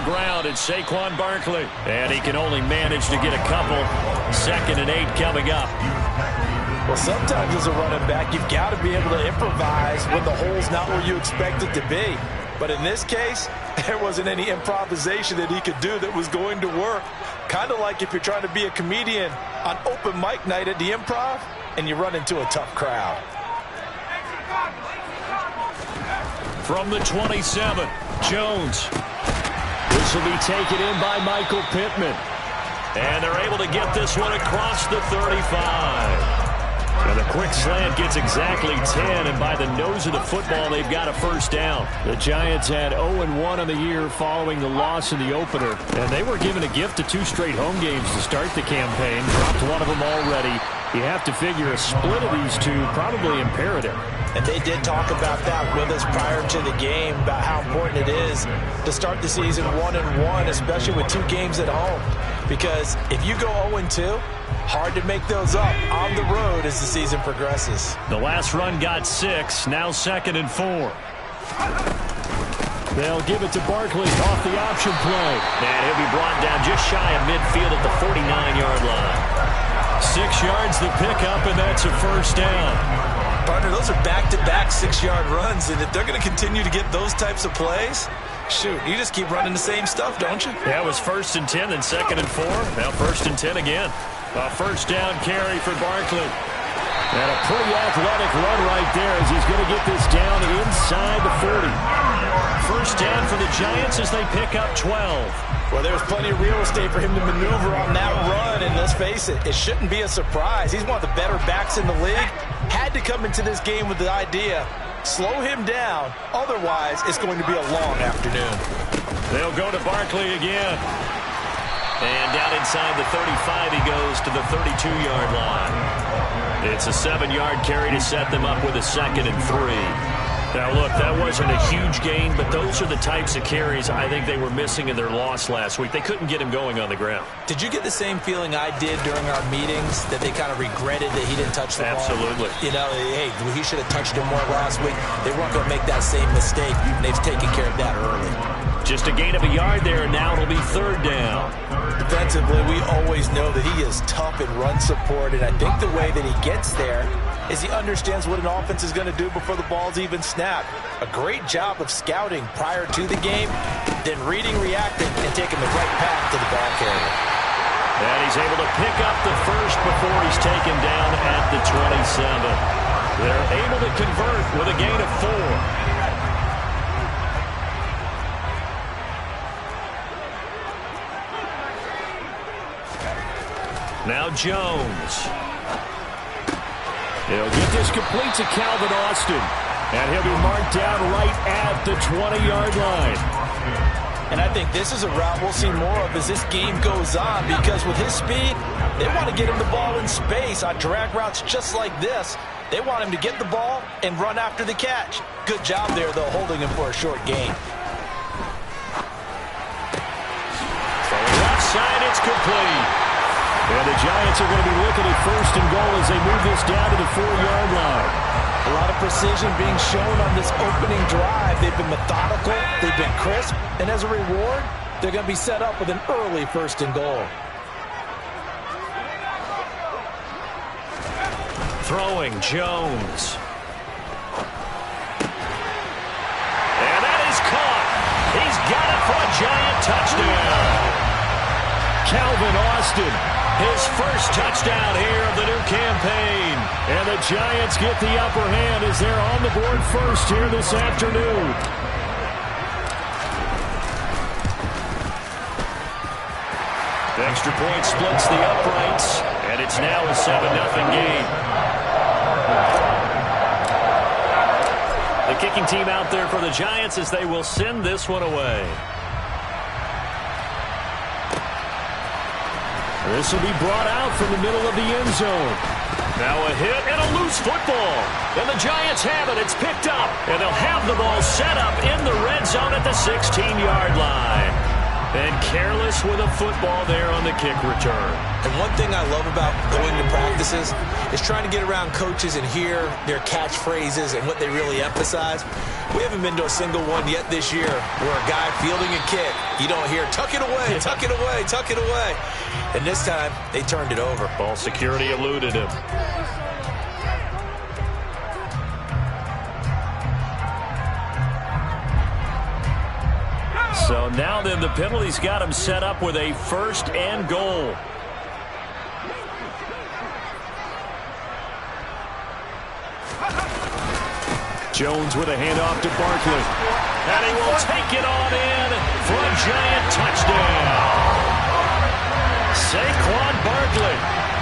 ground, it's Saquon Barkley. And he can only manage to get a couple. 2nd and 8 coming up. Well, sometimes as a running back, you've got to be able to improvise when the hole's not where you expect it to be. But in this case, there wasn't any improvisation that he could do that was going to work. Kind of like if you're trying to be a comedian on open mic night at the Improv and you run into a tough crowd. From the 27, Jones. This will be taken in by Michael Pittman. And they're able to get this one across the 35. And the quick slant gets exactly 10, and by the nose of the football, they've got a first down. The Giants had 0-1 on the year following the loss in the opener, and they were given a gift of 2 straight home games to start the campaign. Dropped one of them already. You have to figure a split of these two probably imperative. And they did talk about that with us prior to the game, about how important it is to start the season 1-1, especially with 2 games at home. Because if you go 0-2, hard to make those up on the road as the season progresses. The last run got 6, now 2nd and 4. They'll give it to Barkley off the option play. And he'll be brought down just shy of midfield at the 49-yard line. 6 yards the pickup, and that's a first down. Partner, those are back-to-back 6-yard runs, and if they're going to continue to get those types of plays, shoot, you just keep running the same stuff, don't you? Yeah, it was 1st and 10, then 2nd and 4. Now 1st and 10 again. A first down carry for Barkley. And a pretty athletic run right there as he's going to get this down inside the 40. First down for the Giants as they pick up 12. Well, there's plenty of real estate for him to maneuver on that run, and let's face it, it shouldn't be a surprise. He's one of the better backs in the league. Had to come into this game with the idea, slow him down, otherwise it's going to be a long afternoon. They'll go to Barkley again. And down inside the 35 he goes to the 32-yard line. It's a 7-yard carry to set them up with a 2nd and 3. Now, look, that wasn't a huge gain, but those are the types of carries I think they were missing in their loss last week. They couldn't get him going on the ground. Did you get the same feeling I did during our meetings, that they kind of regretted that he didn't touch the ball? Absolutely. You know, hey, he should have touched it more last week. They weren't going to make that same mistake, and they've taken care of that early. Just a gain of a yard there, and now it'll be 3rd down. Defensively, we always know that he is tough in run support, and I think the way that he gets there is he understands what an offense is going to do before the ball's even snapped. A great job of scouting prior to the game, then reading, reacting, and taking the right path to the ball carrier. And he's able to pick up the first before he's taken down at the 27. They're able to convert with a gain of 4. Now Jones. He'll get this complete to Calvin Austin. And he'll be marked down right at the 20-yard line. And I think this is a route we'll see more of as this game goes on, because with his speed, they want to get him the ball in space on drag routes just like this. They want him to get the ball and run after the catch. Good job there, though, holding him for a short gain. From the left side, it's complete. And the Giants are going to be looking at 1st and goal as they move this down to the 4-yard line. A lot of precision being shown on this opening drive. They've been methodical, they've been crisp, and as a reward, they're going to be set up with an early 1st and goal. Throwing Jones. And that is caught. He's got it for a Giant touchdown. Calvin Austin. His first touchdown here of the new campaign. And the Giants get the upper hand as they're on the board first here this afternoon. The extra point splits the uprights, and it's now a 7-0 game. The kicking team out there for the Giants as they will send this one away. This will be brought out from the middle of the end zone. Now a hit and a loose football. And the Giants have it. It's picked up. And they'll have the ball set up in the red zone at the 16-yard line. And careless us with a football there on the kick return. And one thing I love about going to practices is trying to get around coaches and hear their catchphrases and what they really emphasize. We haven't been to a single one yet this year where a guy fielding a kick, you don't hear, tuck it away, tuck it away, tuck it away. And this time, they turned it over. Ball security eluded him. So now then the penalty's got him set up with a 1st and goal. Jones with a handoff to Barkley. And he will take it on in for a Giant touchdown. Saquon Barkley,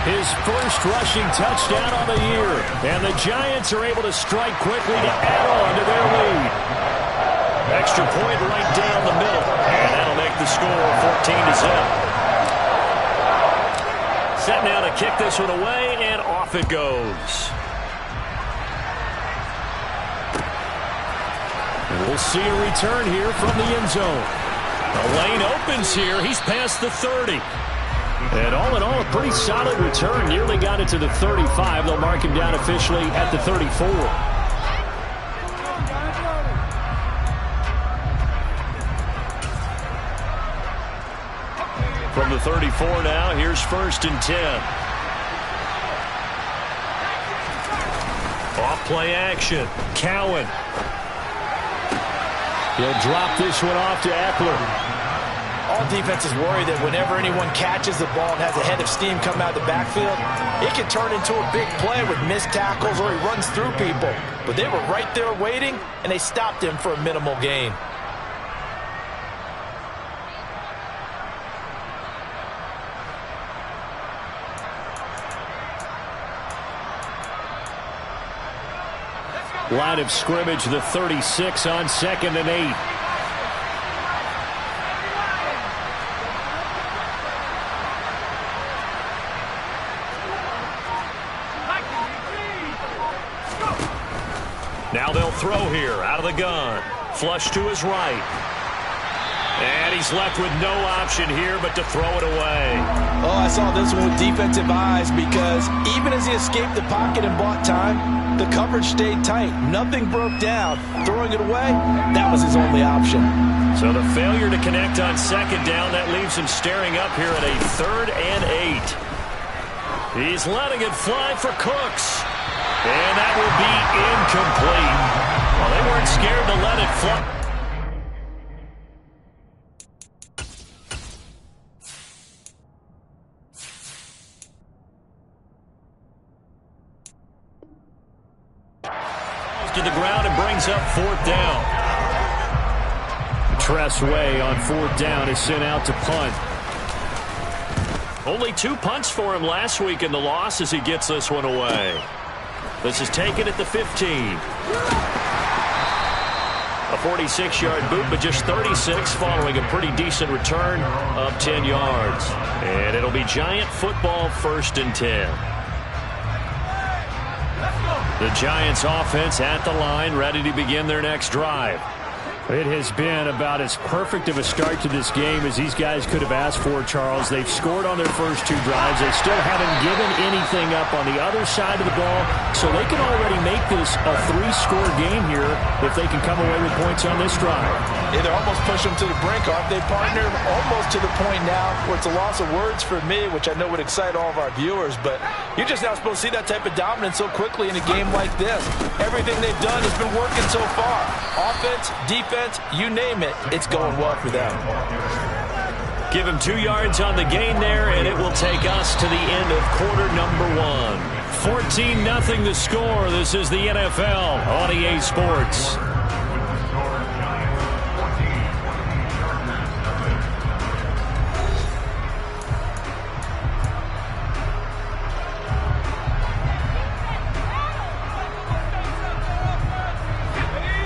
his first rushing touchdown on the year. And the Giants are able to strike quickly to add on to their lead. Extra point right down the middle. And that'll make the score 14-0. Set now to kick this one away, and off it goes. And we'll see a return here from the end zone. The lane opens here. He's past the 30. And all in all, a pretty solid return. Nearly got it to the 35. They'll mark him down officially at the 34. From the 34 now, here's 1st and 10. Off play action. Cowan. He'll drop this one off to Eckler. All defenses worry that whenever anyone catches the ball and has a head of steam come out of the backfield, it can turn into a big play with missed tackles or he runs through people. But they were right there waiting, and they stopped him for a minimal gain. Line of scrimmage, the 36 on 2nd and 8. Now they'll throw here out of the gun. Flush to his right. And he's left with no option here but to throw it away. Oh, I saw this one with defensive eyes because even as he escaped the pocket and bought time, the coverage stayed tight. Nothing broke down. Throwing it away, that was his only option. So the failure to connect on 2nd down, that leaves him staring up here at a 3rd and 8. He's letting it fly for Cooks. And that will be incomplete. Well, they weren't scared to let it fly. To the ground and brings up 4th down. Tress Way on 4th down is sent out to punt. Only 2 punts for him last week in the loss as he gets this one away. This is taken at the 15. A 46-yard boot, but just 36 following a pretty decent return of 10 yards. And it'll be Giant football 1st and 10. The Giants offense at the line, ready to begin their next drive. It has been about as perfect of a start to this game as these guys could have asked for, Charles. They've scored on their first 2 drives. They still haven't given anything up on the other side of the ball, so they can already make this a 3-score game here if they can come away with points on this drive. Yeah, they're almost pushing them to the brink, aren't they, partner? Almost to the point now where it's a loss of words for me, which I know would excite all of our viewers, but you're just not supposed to see that type of dominance so quickly in a game like this. Everything they've done has been working so far. Offense, defense, you name it, it's going well for them. Give him 2 yards on the gain there, and it will take us to the end of quarter number 1. 14-0 the score. This is the NFL on EA Sports.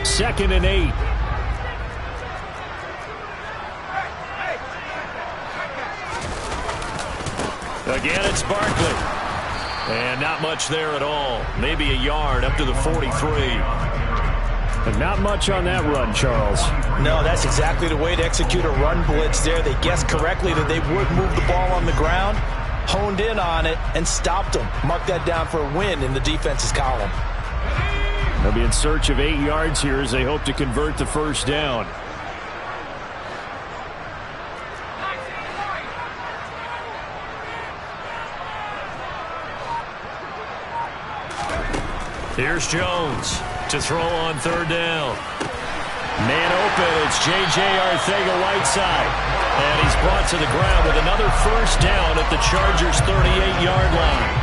Second and 8. Again, it's Barkley. And not much there at all. Maybe a yard up to the 43. But not much on that run, Charles. No, that's exactly the way to execute a run blitz there. They guessed correctly that they would move the ball on the ground, honed in on it, and stopped them. Mark that down for a win in the defense's column. They'll be in search of 8 yards here as they hope to convert the first down. Here's Jones to throw on third down. Man open, it's J.J. Arcega-Whiteside. And he's brought to the ground with another first down at the Chargers' 38-yard line.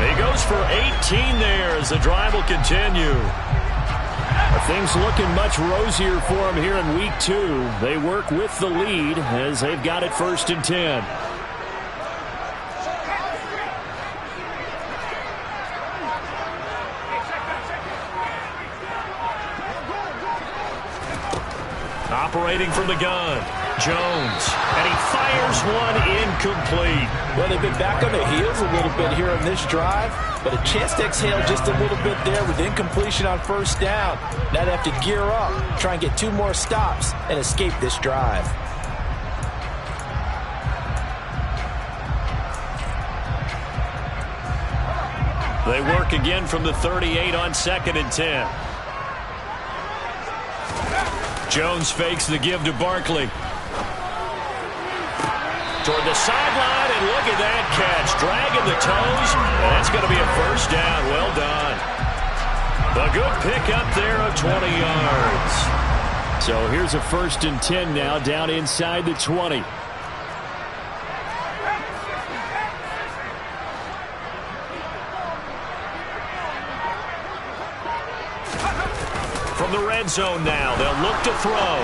He goes for 18 there as the drive will continue. Things looking much rosier for him here in week 2. They work with the lead as they've got it 1st and 10. Operating from the gun, Jones, and he fires one incomplete. Well, they've been back on their heels a little bit here on this drive, but a chance to exhale just a little bit there with incompletion on first down. Now they have to gear up, try and get 2 more stops, and escape this drive. They work again from the 38 on 2nd and 10. Jones fakes the give to Barkley. Toward the sideline, and look at that catch. Dragging the toes, and that's going to be a first down. Well done. A good pickup there of 20 yards. So here's a 1st and 10 now, down inside the 20. From the red zone now, they'll look to throw.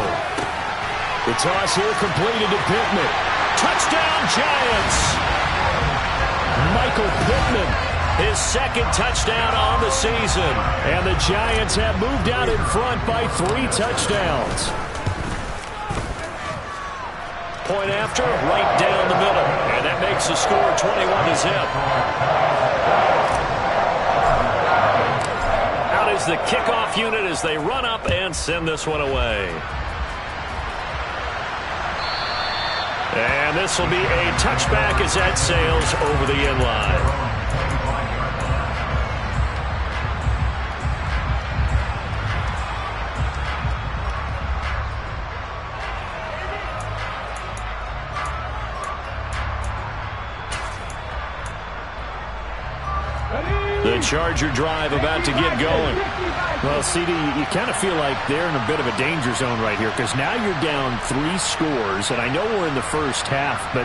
The toss here completed to Pittman. Touchdown, Giants! Michael Pittman, his 2nd touchdown on the season. And the Giants have moved out in front by 3 touchdowns. Point after, right down the middle. And that makes the score 21-0. Is the kickoff unit as they run up and send this one away. And this will be a touchback as that sails over the end line. The Charger drive about to get going. Well, CD, you kind of feel like they're in a bit of a danger zone right here because now you're down 3 scores, and I know we're in the first half, but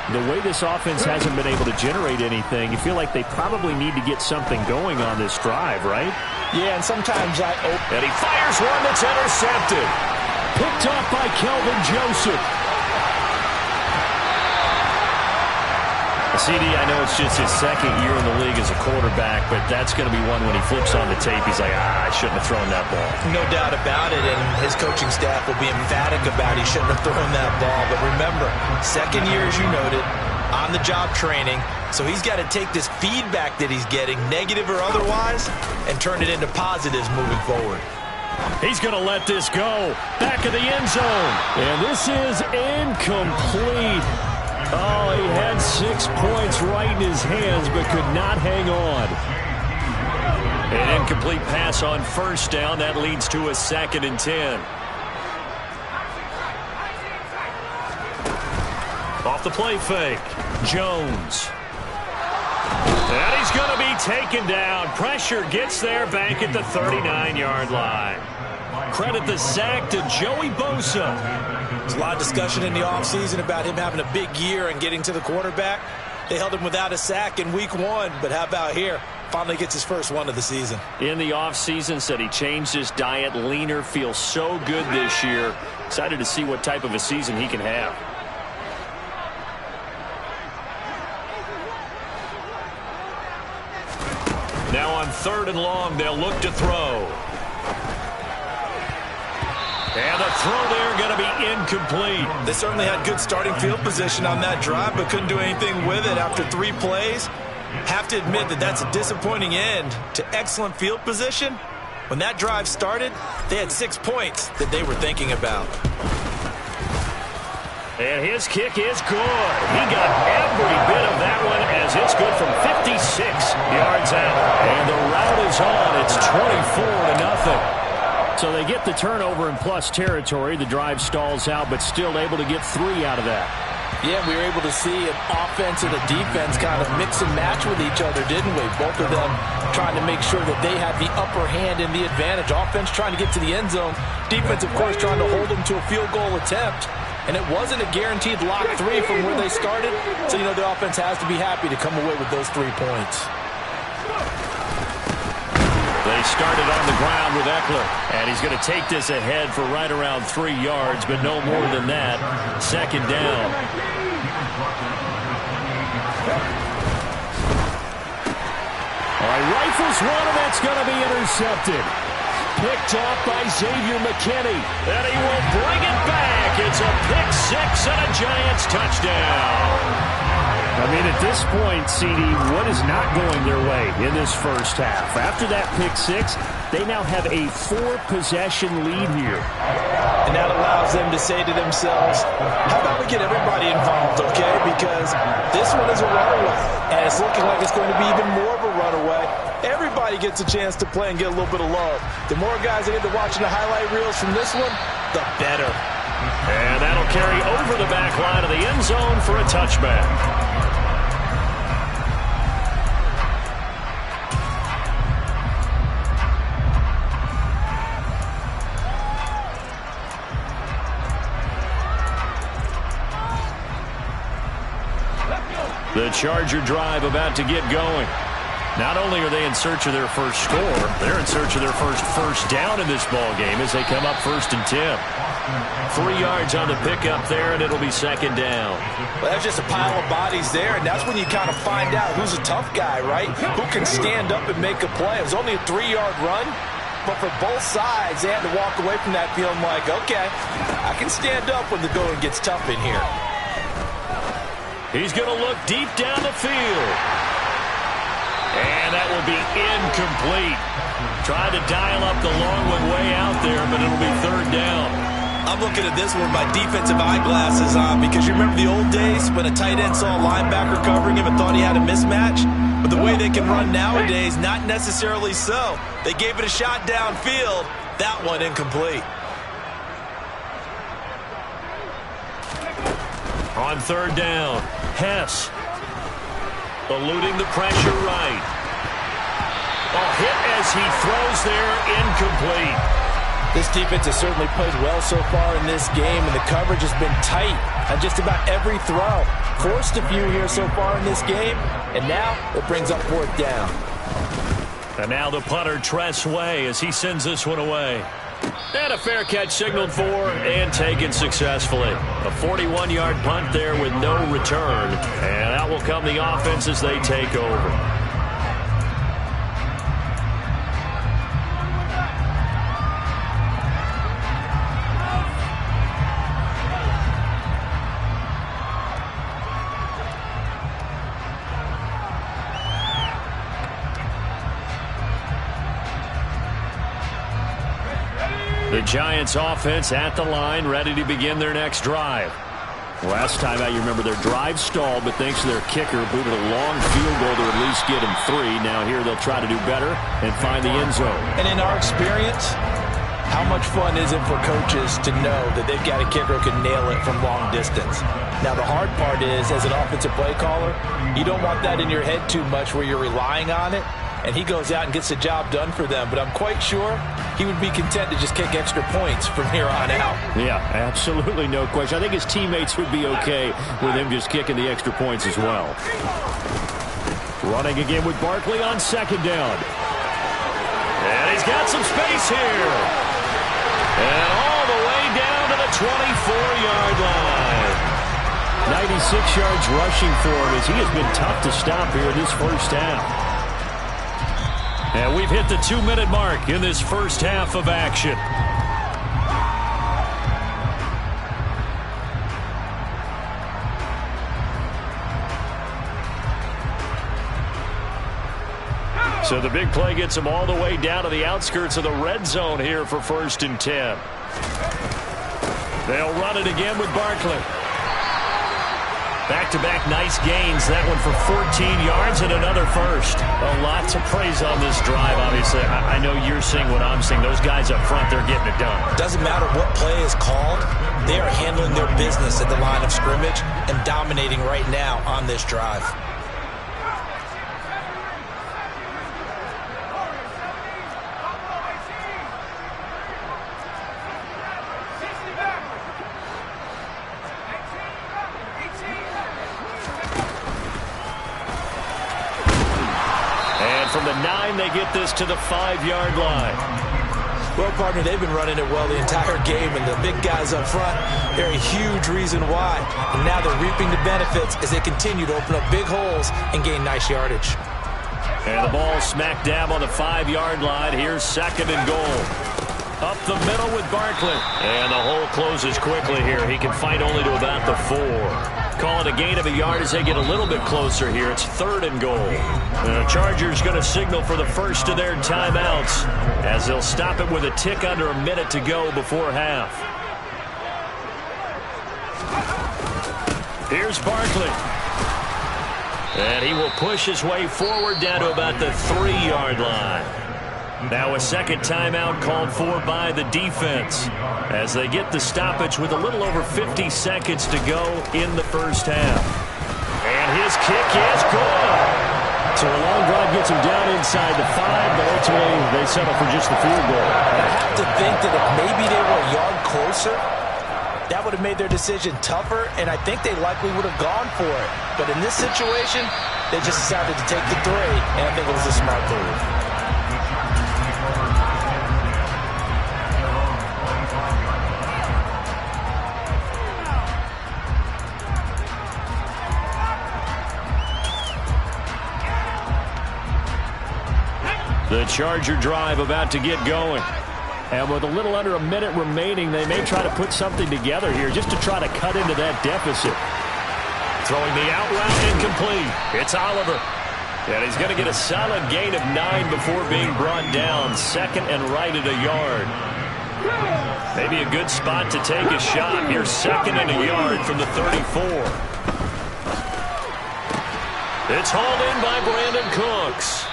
the way this offense hasn't been able to generate anything, you feel like they probably need to get something going on this drive, right? Yeah, and sometimes And he fires one that's intercepted. Picked off by Kelvin Joseph. CD, I know it's just his 2nd year in the league as a quarterback, but that's going to be one when he flips on the tape. He's like, I shouldn't have thrown that ball. No doubt about it, and his coaching staff will be emphatic about he shouldn't have thrown that ball. But remember, 2nd year, as you noted, on-the-job training, so he's got to take this feedback that he's getting, negative or otherwise, and turn it into positives moving forward. He's going to let this go. Back of the end zone. And this is incomplete. Oh, he had 6 points right in his hands, but could not hang on. An incomplete pass on first down. That leads to a 2nd and 10. Off the play fake, Jones. And he's going to be taken down. Pressure gets there back at the 39-yard line. Credit the sack to Joey Bosa. There's a lot of discussion in the offseason about him having a big year and getting to the quarterback. They held him without a sack in week 1, but how about here? Finally gets his first one of the season. In the offseason, said he changed his diet, leaner, feels so good this year. Excited to see what type of a season he can have. Now on 3rd and long, they'll look to throw. And the throw there going to be incomplete. They certainly had good starting field position on that drive, but couldn't do anything with it after 3 plays. Have to admit that that's a disappointing end to excellent field position When that drive started, they had 6 points that they were thinking about. And his kick is good. He got every bit of that one as it's good from 56 yards out. And the route is on. It's 24-0. So they get the turnover in plus territory. The drive stalls out, but still able to get 3 out of that. Yeah, we were able to see an offense and a defense kind of mix and match with each other, didn't we? Both of them trying to make sure that they had the upper hand and the advantage. Offense trying to get to the end zone. Defense, of course, trying to hold them to a field goal attempt. And it wasn't a guaranteed lock 3 from where they started. So, the offense has to be happy to come away with those 3 points. They started on the ground with Eckler, and he's going to take this ahead for right around 3 yards, but no more than that. Second down. All right, rifles one, and that's going to be intercepted. Picked off by Xavier McKinney, and he will bring it back. It's a pick 6 and a Giants touchdown. I mean, at this point, CD, what is not going their way in this first half? After that pick 6, they now have a 4-possession lead here. And that allows them to say to themselves, how about we get everybody involved, okay? Because this one is a runaway, and it's looking like it's going to be even more of a runaway. Everybody gets a chance to play and get a little bit of love. The more guys that end up watching the highlight reels from this one, the better. And that'll carry over the back line of the end zone for a touchback. The Charger drive about to get going. Not only are they in search of their first score, they're in search of their first down in this ball game as they come up 1st and 10. 3 yards on the pickup there, and it'll be second down. Well, that's just a pile of bodies there, and that's when you kind of find out who's a tough guy, right? Who can stand up and make a play. It was only a 3-yard run, but for both sides, they had to walk away from that feeling like, okay, I can stand up when the going gets tough in here. He's going to look deep down the field. And that will be incomplete. Tried to dial up the long one way out there, but it'll be 3rd down. I'm looking at this one with my defensive eyeglasses on because you remember the old days when a tight end saw a linebacker covering him and thought he had a mismatch? But the way they can run nowadays, not necessarily so. They gave it a shot downfield. That one incomplete. On 3rd down, Hess eluding the pressure right. A hit as he throws there, incomplete. This defense has certainly played well so far in this game, and the coverage has been tight on just about every throw. Forced a few here so far in this game, and now it brings up 4th down. And now the punter, Tress Way, as he sends this one away. And a fair catch signaled for and taken successfully. A 41-yard punt there with no return. And out will come the offense as they take over. The Giants offense at the line, ready to begin their next drive. Last time out, you remember their drive stalled, but thanks to their kicker, booted a long field goal to at least get him 3. Now here they'll try to do better and find the end zone. And in our experience, how much fun is it for coaches to know that they've got a kicker who can nail it from long distance? Now the hard part is, as an offensive play caller, you don't want that in your head too much where you're relying on it. And he goes out and gets the job done for them. But I'm quite sure he would be content to just kick extra points from here on out. Yeah, absolutely no question. I think his teammates would be okay with him just kicking the extra points as well. Running again with Barkley on 2nd down. And he's got some space here. And all the way down to the 24-yard line. 96 yards rushing for him as he has been tough to stop here in this first half. And we've hit the 2-minute mark in this first half of action. So the big play gets them all the way down to the outskirts of the red zone here for 1st and 10. They'll run it again with Barkley. Back-to-back nice gains. That one for 14 yards and another first. A lot to praise on this drive, obviously. I know you're seeing what I'm seeing. Those guys up front, they're getting it done. Doesn't matter what play is called. They are handling their business at the line of scrimmage and dominating right now on this drive. From the 9, they get this to the 5-yard line. Well, partner, they've been running it well the entire game, and the big guys up front, they're a huge reason why. And now they're reaping the benefits as they continue to open up big holes and gain nice yardage. And the ball smack dab on the 5-yard line. Here's 2nd and goal. Up the middle with Barkley. And the hole closes quickly here. He can fight only to about the 4. Call it a gain of a yard as they get a little bit closer here. It's 3rd and goal. The Chargers going to signal for the first of their timeouts as they'll stop it with a tick under a minute to go before half. Here's Barkley. And he will push his way forward down to about the 3-yard line. Now a second timeout called for by the defense as they get the stoppage with a little over 50 seconds to go in the first half. And his kick is good. So a long drive gets him down inside the 5, but ultimately they settle for just the field goal. I have to think that if maybe they were a yard closer, that would have made their decision tougher, and I think they likely would have gone for it. But in this situation, they just decided to take the 3, and I think it was a smart move. The Charger drive about to get going. And with a little under a minute remaining, they may try to put something together here just to try to cut into that deficit. Throwing the out route incomplete. It's Oliver. And he's going to get a solid gain of 9 before being brought down. 2nd and right at a yard. Maybe a good spot to take a shot. Here's 2nd and a yard from the 34. It's hauled in by Brandon Cooks.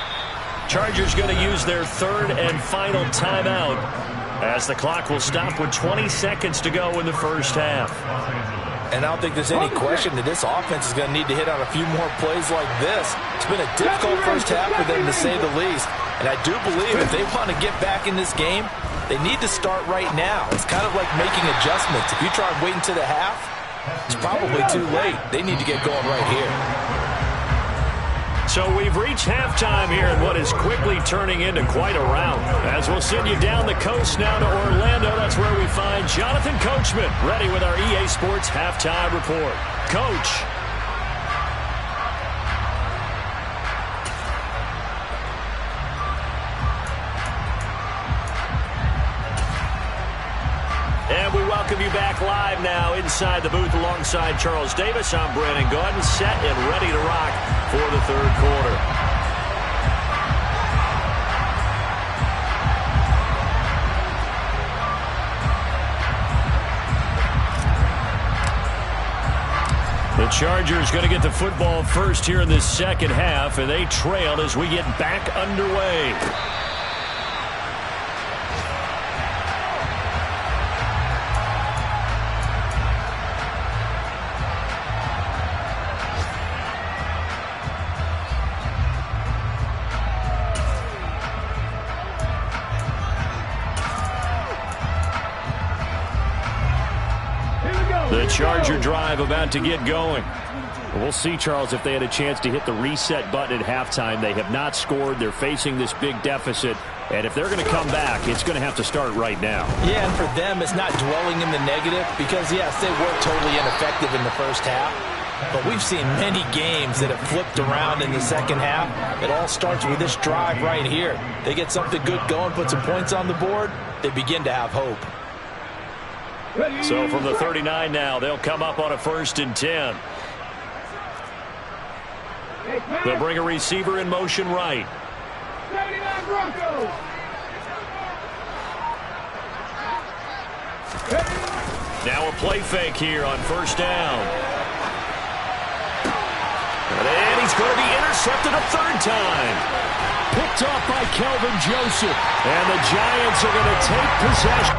Chargers going to use their 3rd and final timeout as the clock will stop with 20 seconds to go in the first half. And I don't think there's any question that this offense is going to need to hit on a few more plays like this. It's been a difficult first half for them, to say the least. And I do believe if they want to get back in this game, they need to start right now. It's kind of like making adjustments. If you try waiting to the half, it's probably too late. They need to get going right here. So we've reached halftime here in what is quickly turning into quite a rout. As we'll send you down the coast now to Orlando, that's where we find Jonathan Coachman ready with our EA Sports Halftime Report. Coach. And we welcome you back live now inside the booth alongside Charles Davis. I'm Brandon Gaudin, set and ready to rock for the 3rd quarter. The Chargers going to get the football first here in this second half, and they trail as we get back underway. The Charger drive about to get going. We'll see, Charles, if they had a chance to hit the reset button at halftime. They have not scored. They're facing this big deficit. And if they're going to come back, it's going to have to start right now. Yeah, and for them, it's not dwelling in the negative because, yes, they were totally ineffective in the first half. But we've seen many games that have flipped around in the second half. It all starts with this drive right here. They get something good going, put some points on the board, they begin to have hope. So from the 39 now, they'll come up on a 1st and 10. They'll bring a receiver in motion right. Now a play fake here on first down. And he's going to be intercepted a third time. Picked off by Kelvin Joseph. And the Giants are going to take possession.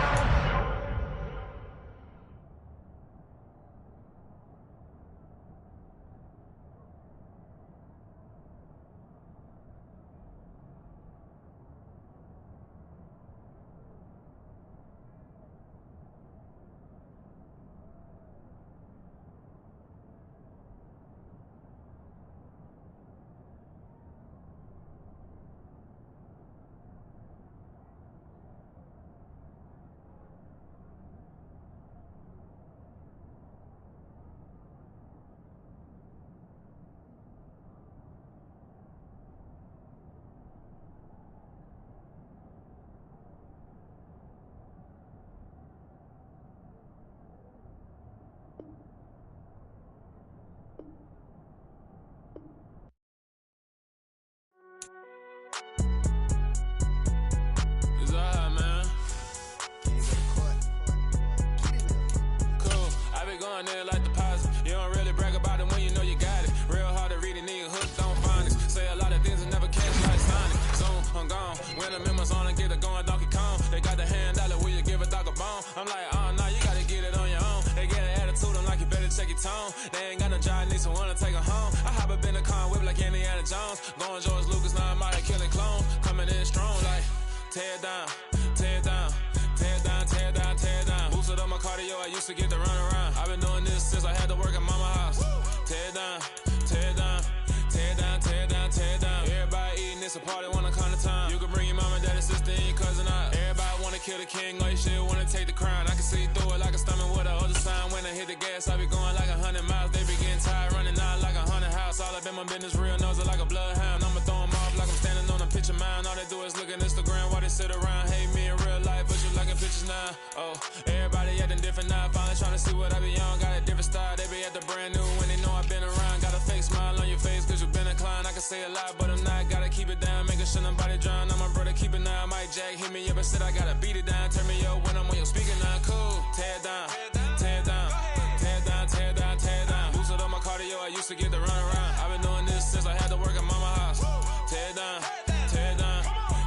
Like deposit. You don't really brag about it when you know you got it. Real hard to read a nigga hooked on phonics. Say a lot of things and never catch like Sonic. Soon, I'm gone. When the members on and get it going Donkey Kong. They got the hand dollar, will you give a dog a bone? I'm like, oh no, you gotta get it on your own. They get an attitude, I'm like, you better check your tone. They ain't got no job, need someone to take her home. I hop up in the car, whip like Indiana Jones. Going George Lucas, now I'm out here killing clones. Coming in strong like, tear down, tear down. Tear down, tear down, tear down. Boosted up my cardio, I used to get to run around. I've been doing this since I had to work at mama house. Tear down, tear down, tear down, tear down, tear down. Everybody eating, it's a party when I come to time. You can bring your mama, daddy, sister, and your cousin out. Everybody wanna kill the king, or you shit wanna take the crown. I can see through it like a stomach with a other sign. When I hit the gas, I be going like 100 miles. They be getting tired, running out like 100 house. All up in my business, real nose it like a bloodhound. I'ma throw 'em off like I'm standing on a picture mound. All they do is look at Instagram while they sit around. Hate me in real life, but you liking pictures now. Oh, everybody acting different now. Finally trying to see what I be on. Got a different style, they be at the brand new when they know I've been around. Got a fake smile on your face cause you been inclined. I can say a lot, but I'm not. Gotta keep it down, making sure nobody drown. I'm my brother, keep it now. Mike Jack hit me up and said I gotta beat it down. Turn me up when I'm on your speaker now. Cool, tear down, tear down, tear down, tear down, tear down. Boosted up my cardio, I used to get to run around. I've been doing this since I had to work at mama house. Tear down, tear down,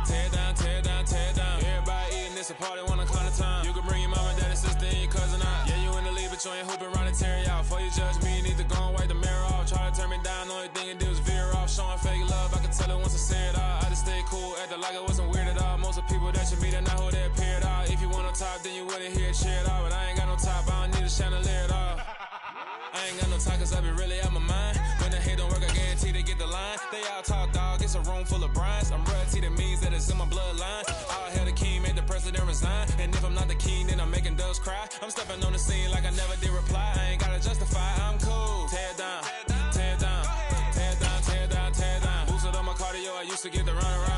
tear down, tear down, tear down. Everybody eating, it's a party when I come to time. You can bring your mama, daddy, sister, and your cousin out. Yeah, you in the league, but you ain't hooping around and tear you out. Before you judge me, you need to go and wipe the mirror off. Try to turn me down, the only thing you do is veer off. Showing fake love, I can tell it once I say it all. I just stay cool, acting like it wasn't weird at all. Most of the people that you meet are not who they appear at all. If you want no top, then you wouldn't hear it cheer at all. But I ain't got no top, I don't need a chandelier at all. I ain't got no time cause I be really out my mind. When the hate don't work, I guarantee they get the line. They all talk dog, it's a room full of brines. I'm royalty, that means that it's in my bloodline. All hail the king, made the president resign. And if I'm not the king, then I'm making doves cry. I'm stepping on the scene like I never did reply. I ain't gotta justify, I'm cool. Tear down, tear down, tear down, tear down, tear down. Boosted up my cardio, I used to get to run around.